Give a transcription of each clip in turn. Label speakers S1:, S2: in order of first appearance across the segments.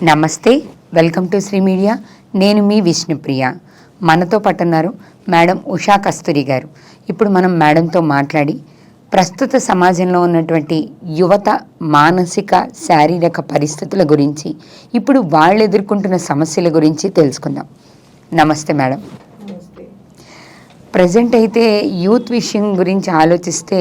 S1: నమస్తే, welcome to Shri media. నేను మీ విష్ణుప్రియ. మనతో పట్టున్నారు మేడం ఉషా కస్తూరి గారు. ఇప్పుడు మనం మేడంతో మాట్లాడి ప్రస్తుత సమాజంలో ఉన్నటువంటి యువత మానసిక శారీరక పరిస్థితుల గురించి, ఇప్పుడు వాళ్ళు ఎదుర్కొంటున్న సమస్యల గురించి తెలుసుకుందాం. నమస్తే మేడం. ప్రజెంట్ అయితే యూత్ విషయం గురించి ఆలోచిస్తే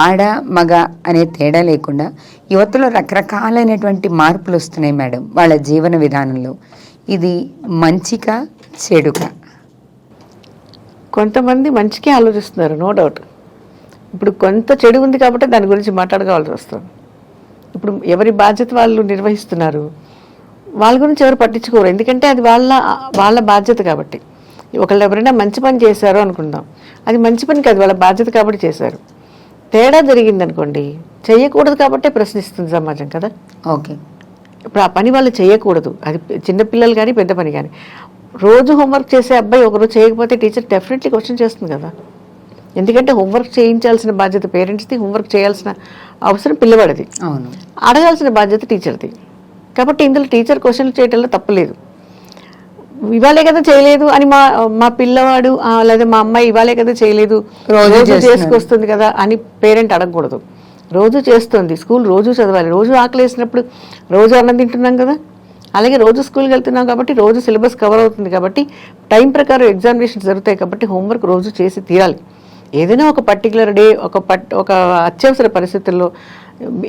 S1: ఆడ మగ అనే తేడా లేకుండా యువతలో రకరకాలైనటువంటి మార్పులు వస్తున్నాయి మేడం వాళ్ళ జీవన విధానంలో. ఇది మంచిగా చెడుగా?
S2: కొంతమంది మంచికే ఆలోచిస్తున్నారు, నో డౌట్. ఇప్పుడు కొంత చెడు ఉంది కాబట్టి దాని గురించి మాట్లాడుకోవాల్సి వస్తుంది. ఇప్పుడు ఎవరి బాధ్యత వాళ్ళు నిర్వహిస్తున్నారు, వాళ్ళ గురించి ఎవరు పట్టించుకోరు. ఎందుకంటే అది వాళ్ళ బాధ్యత కాబట్టి. ఒకళ్ళు ఎవరైనా మంచి పని చేశారు అనుకుందాం, అది మంచి పని కాదు, వాళ్ళ బాధ్యత కాబట్టి చేశారు. తేడా జరిగింది అనుకోండి, చేయకూడదు కాబట్టే ప్రశ్నిస్తుంది సమాజం కదా.
S1: ఓకే,
S2: ఇప్పుడు ఆ పని వాళ్ళు చేయకూడదు, అది చిన్నపిల్లలు కానీ పెద్ద పని కానీ. రోజు హోంవర్క్ చేసే అబ్బాయి ఒకరోజు చేయకపోతే టీచర్ డెఫినెట్లీ క్వశ్చన్ చేస్తుంది కదా. ఎందుకంటే హోంవర్క్ చేయించాల్సిన బాధ్యత పేరెంట్స్ది, హోంవర్క్ చేయాల్సిన అవసరం పిల్లవాడిది,
S1: అవును,
S2: అడగాల్సిన బాధ్యత టీచర్ది. కాబట్టి ఇందులో టీచర్ క్వశ్చన్లు చేయడంలో తప్పలేదు. ఇవాళే కదా చేయలేదు అని మా పిల్లవాడు లేదా మా అమ్మాయి ఇవాళే కదా చేయలేదు, రోజు చేసుకొస్తుంది కదా అని పేరెంట్ అడగకూడదు. రోజు చేస్తుంది, స్కూల్ రోజు చదవాలి. రోజు ఆకలి వేసినప్పుడు రోజు అన్నం తింటున్నాం కదా, అలాగే రోజు స్కూల్కి వెళ్తున్నాం కాబట్టి రోజు సిలబస్ కవర్ అవుతుంది కాబట్టి టైం ప్రకారం ఎగ్జామినేషన్స్ జరుగుతాయి కాబట్టి హోంవర్క్ రోజు చేసి తీరాలి. ఏదైనా ఒక పర్టికులర్ డే ఒక అత్యవసర పరిస్థితుల్లో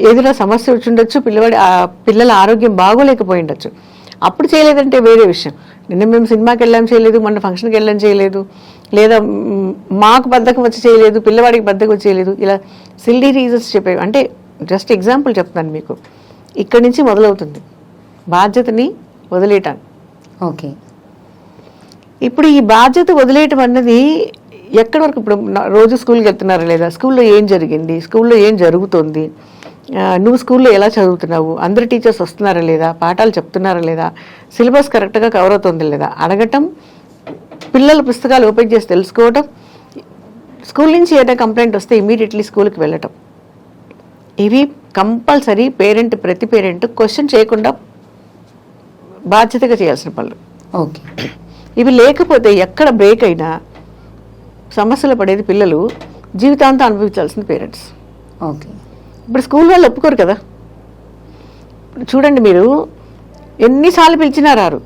S2: ఏదైనా సమస్య వచ్చి ఉండొచ్చు, పిల్లల ఆరోగ్యం బాగోలేకపోయి ఉండొచ్చు, అప్పుడు చేయలేదంటే వేరే విషయం. నిన్న మేము సినిమాకి వెళ్ళాం చేయలేదు, మొన్న ఫంక్షన్కి వెళ్ళాం చేయలేదు, లేదా మాకు బద్ధకం వచ్చి చేయలేదు, పిల్లవాడికి బద్ధకం వచ్చి చేయలేదు, ఇలా సిల్లీ రీజన్స్ చెప్పేవి. అంటే జస్ట్ ఎగ్జాంపుల్ చెప్తాను మీకు. ఇక్కడి నుంచి మొదలవుతుంది బాధ్యతని వదిలేయటం.
S1: ఓకే,
S2: ఇప్పుడు ఈ బాధ్యత వదిలేయటం అన్నది ఎక్కడి వరకు? ఇప్పుడు రోజు స్కూల్కి వెళ్తున్నారా లేదా, స్కూల్లో ఏం జరిగింది, స్కూల్లో ఏం జరుగుతుంది, నువ్వు స్కూల్లో ఎలా చదువుతున్నావు, అందరు టీచర్స్ వస్తున్నారా లేదా, పాఠాలు చెప్తున్నారా లేదా, సిలబస్ కరెక్ట్గా కవర్ అవుతుంది లేదా అడగటం, పిల్లల పుస్తకాలు ఓపెన్ చేసి తెలుసుకోవటం, స్కూల్ నుంచి ఏదైనా కంప్లైంట్ వస్తే ఇమీడియట్లీ స్కూల్కి వెళ్ళటం. ఇవి కంపల్సరీ ప్రతి పేరెంట్ క్వశ్చన్ చేయకుండా బాధ్యతగా చేయాల్సిన పనులు.
S1: ఓకే,
S2: ఇవి లేకపోతే ఎక్కడ బ్రేక్ అయినా సమస్యలు పడేది పిల్లలు, జీవితాంతం అనుభవించాల్సిన పేరెంట్స్.
S1: ఓకే,
S2: ఇప్పుడు స్కూల్ వాళ్ళు ఒప్పుకోరు కదా. చూడండి, మీరు ఎన్నిసార్లు పిలిచినా రారు.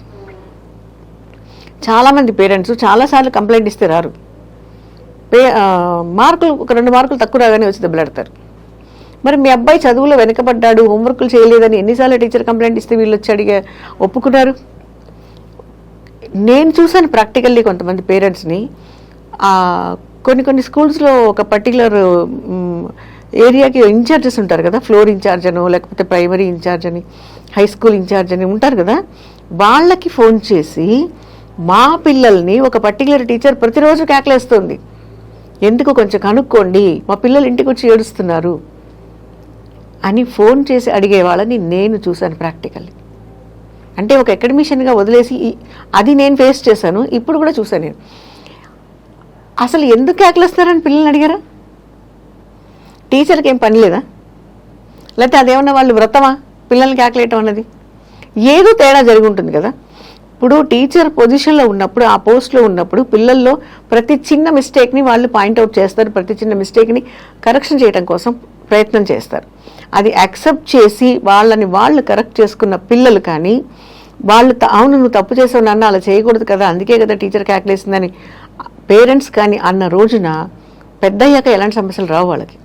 S2: చాలామంది పేరెంట్స్ చాలాసార్లు కంప్లైంట్ ఇస్తే రారు. మార్కులు ఒక 2 మార్కులు తక్కువ రాగానే వచ్చి దెబ్బలాడతారు. మరి మీ అబ్బాయి చదువులో వెనకబడ్డాడు, హోంవర్క్లు చేయలేదని ఎన్నిసార్లు టీచర్ కంప్లైంట్ ఇస్తే వీళ్ళు వచ్చి ఒప్పుకున్నారు. నేను చూశాను ప్రాక్టికల్లీ కొంతమంది పేరెంట్స్ని. కొన్ని స్కూల్స్లో ఒక పర్టికులర్ ఏరియాకి ఇన్ఛార్జెస్ ఉంటారు కదా, ఫ్లోర్ ఇన్ఛార్జ్ అనో లేకపోతే ప్రైమరీ ఇన్ఛార్జ్ అని, హై స్కూల్ ఇన్ఛార్జ్ అని ఉంటారు కదా, వాళ్ళకి ఫోన్ చేసి మా పిల్లల్ని ఒక పర్టికులర్ టీచర్ ప్రతిరోజు కేకలేస్తుంది, ఎందుకు కొంచెం కనుక్కోండి, మా పిల్లలు ఇంటికి వచ్చి ఏడుస్తున్నారు అని ఫోన్ చేసి అడిగే వాళ్ళని నేను చూశాను ప్రాక్టికల్లీ. అంటే ఒక అకాడమిషియన్గా వదిలేసి అది నేను ఫేస్ చేశాను, ఇప్పుడు కూడా చూశాను నేను. అసలు ఎందుకు కేకలేస్తున్నారని పిల్లల్ని అడిగారా? టీచర్కి ఏం పని లేదా, లేకపోతే అదేమన్నా వాళ్ళు వ్రతమా పిల్లల్ని కేకలేయటం అన్నది? ఏదో తేడా జరిగి ఉంటుంది కదా. ఇప్పుడు టీచర్ పొజిషన్లో ఉన్నప్పుడు, ఆ పోస్ట్లో ఉన్నప్పుడు పిల్లల్లో ప్రతి చిన్న మిస్టేక్ని వాళ్ళు పాయింట్అవుట్ చేస్తారు, ప్రతి చిన్న మిస్టేక్ని కరెక్షన్ చేయడం కోసం ప్రయత్నం చేస్తారు. అది యాక్సెప్ట్ చేసి వాళ్ళు కరెక్ట్ చేసుకున్న పిల్లలు కానీ, వాళ్ళు అవును నువ్వు తప్పు చేసావు నాన్న, అలా చేయకూడదు కదా, అందుకే కదా టీచర్ కేకలేసిందని పేరెంట్స్ కానీ అన్న రోజున పెద్దయ్యాక ఎలాంటి సమస్యలు రావు వాళ్ళకి.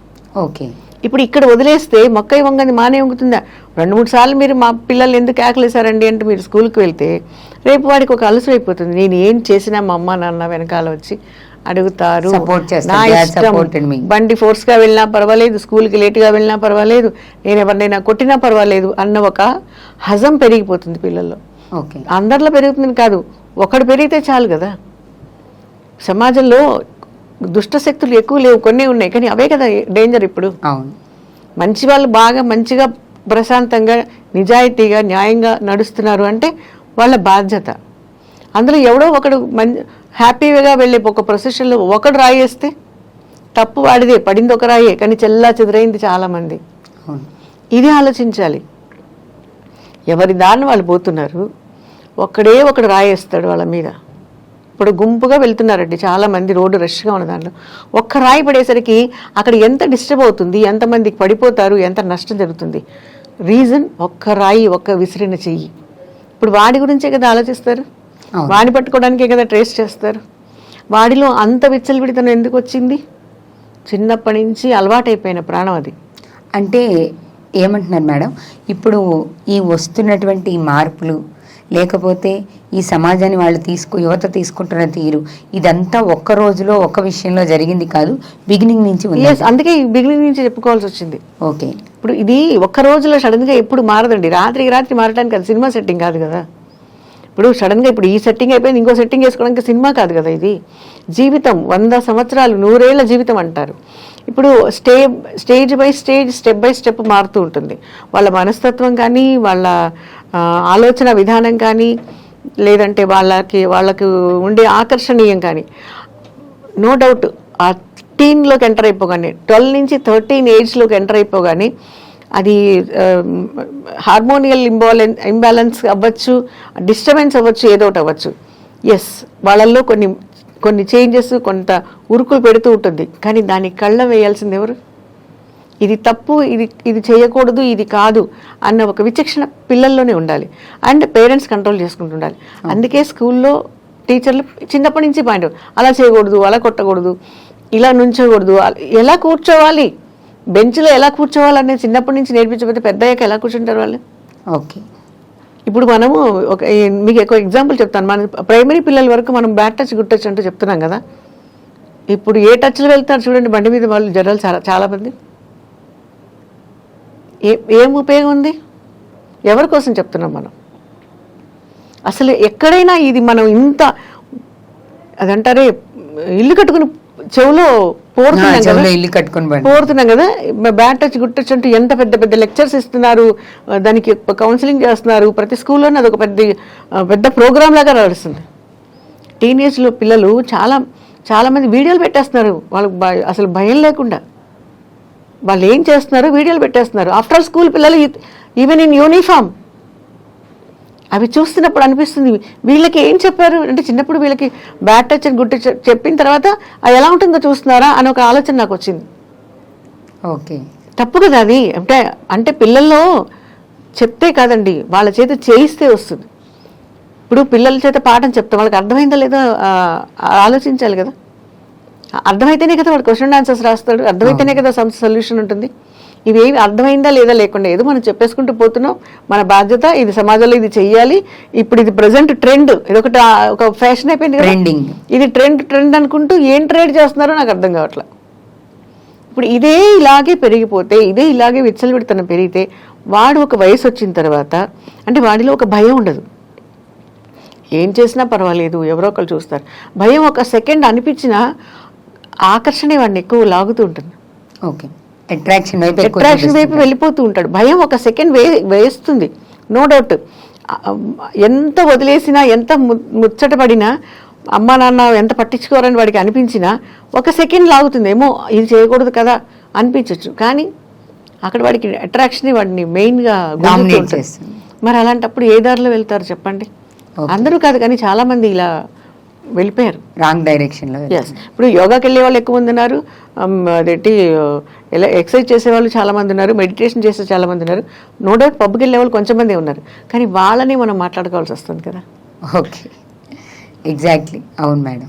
S1: ఓకే,
S2: ఇప్పుడు ఇక్కడ వదిలేస్తే మొక్కై వంగని మానే వంగుతుందా? 2-3 సార్లు మీరు మా పిల్లలు ఎందుకు కేకలేశారండి అంటే మీరు స్కూల్కి వెళ్తే రేపు వాడికి ఒక అలసు అయిపోతుంది. నేను ఏం చేసినా మా అమ్మ నాన్న వెనకాల వచ్చి అడుగుతారు, నా ఇష్టం, బండి ఫోర్స్గా వెళ్ళినా పర్వాలేదు, స్కూల్కి లేట్గా వెళ్ళినా పర్వాలేదు, నేను ఎవరినైనా కొట్టినా పర్వాలేదు అన్న ఒక హజం పెరిగిపోతుంది పిల్లల్లో.
S1: ఓకే,
S2: అందరిలో పెరుగుతుంది కాదు, ఒకడు పెరిగితే చాలు కదా. సమాజంలో దుష్ట శక్తులు ఎక్కువ లేవు, కొన్ని ఉన్నాయి, కానీ అవే కదా డేంజర్. ఇప్పుడు మంచి వాళ్ళు బాగా మంచిగా ప్రశాంతంగా నిజాయితీగా న్యాయంగా నడుస్తున్నారు అంటే వాళ్ళ బాధ్యత. అందులో ఎవడో ఒకడు హ్యాపీగా వెళ్ళే ఒక ప్రొసెషన్లో ఒకడు రాయేస్తే తప్పు వాడిదే, పడింది ఒక రాయే, కానీ చెల్లా చెదురైంది చాలామంది. ఇది ఆలోచించాలి. ఎవరి దారిని వాళ్ళు పోతున్నారు. ఒకడు రాయేస్తాడు వాళ్ళ మీద. ఇప్పుడు గుంపుగా వెళ్తున్నారండి చాలామంది, రోడ్డు రష్గా ఉన్న దాంట్లో ఒక్క రాయి పడేసరికి అక్కడ ఎంత డిస్టర్బ్ అవుతుంది, ఎంతమందికి పడిపోతారు, ఎంత నష్టం జరుగుతుంది. రీజన్ ఒక్క రాయి, ఒక్క విసిరిన చెయ్యి. ఇప్పుడు వాడి గురించే కదా ఆలోచిస్తారు, వాడిని పట్టుకోవడానికే కదా ట్రేస్ చేస్తారు. వాడిలో అంత విచ్చలవిడితనం ఎందుకు వచ్చింది? చిన్నప్పటి నుంచి అలవాటైపోయిన ప్రాణం అది.
S1: అంటే ఏమంటున్నారు మేడం, ఇప్పుడు ఈ వస్తున్నటువంటి మార్పులు, లేకపోతే ఈ సమాజాన్ని వాళ్ళు యువత తీసుకుంటున్న తీరు, ఇదంతా ఒక్క రోజులో ఒక్క విషయంలో జరిగింది కాదు, బిగినింగ్ నుంచి ఉంది.
S2: అందుకే బిగినింగ్ నుంచి చెప్పుకోవాల్సి వచ్చింది.
S1: ఓకే,
S2: ఇప్పుడు ఇది ఒక్క రోజులో సడన్గా ఎప్పుడు మారదండి. రాత్రికి రాత్రి మారడానికి అది సినిమా సెట్టింగ్ కాదు కదా. ఇప్పుడు సడన్గా ఇప్పుడు ఈ సెట్టింగ్ అయిపోయింది, ఇంకో సెట్టింగ్ వేసుకోవడానికి సినిమా కాదు కదా. ఇది జీవితం, 100 సంవత్సరాలు, 100 ఏళ్ల జీవితం అంటారు. ఇప్పుడు stage by stage, step by step మారుతూ ఉంటుంది. వాళ్ళ మనస్తత్వం కానీ, వాళ్ళ ఆలోచన విధానం కానీ, లేదంటే వాళ్ళకి ఉండే ఆకర్షణీయం కానీ, నో డౌట్ ఆ టీన్లోకి ఎంటర్ అయిపోగానే, 12 నుంచి 13 ఏజ్లోకి ఎంటర్ అయిపోగానే అది హార్మోనియల్ ఇంబ్యాలెన్స్ అవ్వచ్చు, డిస్టర్బెన్స్ అవ్వచ్చు, ఏదో ఒకటి అవ్వచ్చు. ఎస్, వాళ్ళల్లో కొన్ని చేంజెస్, కొంత ఉరుకులు పెడుతూ ఉంటుంది. కానీ దానికి కళ్ళ వేయాల్సింది ఎవరు? ఇది తప్పు, ఇది చేయకూడదు, ఇది కాదు అన్న ఒక విచక్షణ పిల్లల్లోనే ఉండాలి. అండ్ పేరెంట్స్ కంట్రోల్ చేసుకుంటూ ఉండాలి. అందుకే స్కూల్లో టీచర్లు చిన్నప్పటి నుంచి పాయింట్, అలా చేయకూడదు, అలా కొట్టకూడదు, ఇలా నుంచోకూడదు, ఎలా కూర్చోవాలి, బెంచ్లో ఎలా కూర్చోవాలనేది చిన్నప్పటి నుంచి నేర్పించకపోతే పెద్దయ్యాక ఎలా కూర్చుంటారు వాళ్ళు?
S1: ఓకే,
S2: ఇప్పుడు మనము మీకు ఎక్కువ ఎగ్జాంపుల్ చెప్తాను. మన ప్రైమరీ పిల్లల వరకు మనం బ్యాడ్ టచ్, గుడ్ టచ్ అంటూ చెప్తున్నాం కదా. ఇప్పుడు ఏ టచ్లు వెళ్తారు చూడండి, బండి మీద వాళ్ళు జనాలు చాలా మంది. ఏం ఉపయోగం ఉంది? ఎవరి కోసం చెప్తున్నాం మనం? అసలు ఎక్కడైనా ఇది మనం ఇంత అదంటారే ఇల్లు కట్టుకుని చెవులో పోరుతున్నాం కదా. బ్యాడ్ టచ్, గుడ్ టచ్ అంటూ ఎంత పెద్ద పెద్ద లెక్చర్స్ ఇస్తున్నారు, దానికి కౌన్సిలింగ్ చేస్తున్నారు. ప్రతి స్కూల్లోనే అదొక పెద్ద ప్రోగ్రామ్ లాగా నడుస్తుంది. టీనేజ్లో పిల్లలు చాలా మంది వీడియోలు పెట్టేస్తున్నారు, వాళ్ళకి అసలు భయం లేకుండా వాళ్ళు ఏం చేస్తున్నారు, వీడియోలు పెట్టేస్తున్నారు. ఆఫ్టర్ స్కూల్ పిల్లలు ఈవెన్ ఇన్ యూనిఫామ్ అవి చూస్తున్నప్పుడు అనిపిస్తుంది, వీళ్ళకి ఏం చెప్పారు అంటే, చిన్నప్పుడు వీళ్ళకి bad touch and good touch చెప్పిన తర్వాత అది ఎలా ఉంటుందో చూస్తున్నారా అని ఒక ఆలోచన నాకు వచ్చింది.
S1: ఓకే,
S2: తప్పు కదా అది. అంటే పిల్లల్లో చెప్తే కాదండి, వాళ్ళ చేత చేయిస్తే వస్తుంది. ఇప్పుడు పిల్లల చేత పాఠం చెప్తాం, వాళ్ళకి అర్థమైందా లేదో ఆలోచించాలి కదా. అర్థమైతేనే కదా వాడు క్వశ్చన్ ఆన్సర్స్ రాస్తాడు, అర్థమైతేనే కదా సొల్యూషన్ ఉంటుంది. ఇవేమి అర్థమైందా లేదా లేకుండా ఏదో మనం చెప్పేసుకుంటూ పోతున్నాం. మన బాధ్యత, ఇది సమాజంలో ఇది చెయ్యాలి. ఇప్పుడు ఇది ప్రజెంట్ ట్రెండ్, ఇది ఒక ఫ్యాషన్ అయిపోయింది కదా, ఇది ట్రెండ్ అనుకుంటూ ఏం ట్రేడ్ చేస్తున్నారో నాకు అర్థం కావట్లా. ఇప్పుడు ఇదే ఇలాగే పెరిగిపోతే, ఇదే ఇలాగే విచ్చలవిడితనం పెరిగితే, వాడు ఒక వయసు వచ్చిన తర్వాత అంటే వాడిలో ఒక భయం ఉండదు. ఏం చేసినా పర్వాలేదు, ఎవరో ఒకరు చూస్తారు. భయం ఒక సెకండ్ అనిపించినా ఆకర్షణ వాడిని ఎక్కువ లాగుతూ ఉంటుంది.
S1: ఓకే, అట్రాక్షన్
S2: వైపు వెళ్ళిపోతూ ఉంటాడు. భయం ఒక సెకండ్ వేస్తుంది, నో డౌట్. ఎంత వదిలేసినా, ఎంత ముచ్చటపడినా, అమ్మా నాన్న ఎంత పట్టించుకోరని వాడికి అనిపించినా ఒక సెకండ్ లాగుతుంది. ఏమో ఇది చేయకూడదు కదా అనిపించవచ్చు, కానీ అక్కడ వాడికి అట్రాక్షన్ వాడిని మెయిన్గా ఉంటుంది. మరి అలాంటప్పుడు ఏ దారిలో వెళ్తారు చెప్పండి? అందరూ కాదు కానీ చాలా మంది ఇలా వెళ్ళిపోయారు
S1: రాంగ్ డైరెక్షన్లో.
S2: ఇప్పుడు యోగాకి వెళ్ళే వాళ్ళు ఎక్కువ మంది ఉన్నారు, అదేంటి ఎక్సర్సైజ్ చేసేవాళ్ళు చాలా మంది ఉన్నారు, మెడిటేషన్ చేసే చాలా మంది ఉన్నారు. నో డౌట్ పబ్కి వెళ్ళే వాళ్ళు కొంచెం మంది ఉన్నారు, కానీ వాళ్ళని మనం మాట్లాడుకోవాల్సి వస్తుంది కదా.
S1: ఓకే, ఎగ్జాక్ట్లీ, అవును మేడం.